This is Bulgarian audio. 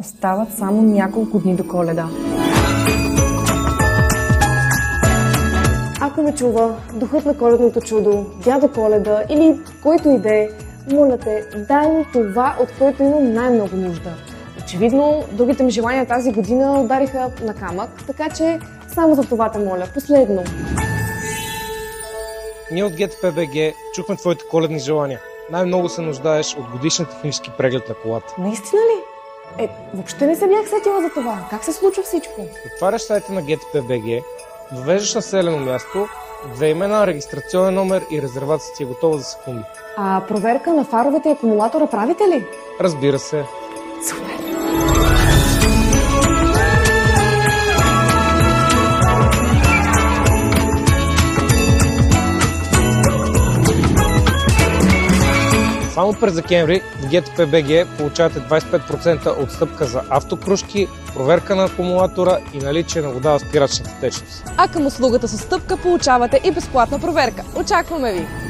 Остават само няколко дни до Коледа. Ако ме чува духът на Коледното чудо, дядо Коледа или който и да е, моля те, дай ми това, от което имам най-много нужда. Очевидно, другите ми желания тази година удариха на камък, така че само за това те моля. Последно. Ние от GTP.BG чухме твоите коледни желания. Най-много се нуждаеш от годишен технически преглед на колата. Наистина ли? Въобще не се бях сетила за това. Как се случва всичко? Отваряш сайта на GTP.BG, въвеждаш населено място, две имена, регистрационен номер и резервацията ти е готова за секунди. А проверка на фаровете и акумулатора правите ли? Разбира се. Супер! Само през декември в GTP.BG получавате 25% отстъпка за автокружки, проверка на акумулатора и наличие на вода в спирачната течност. А към услугата с стъпка получавате и безплатна проверка. Очакваме ви!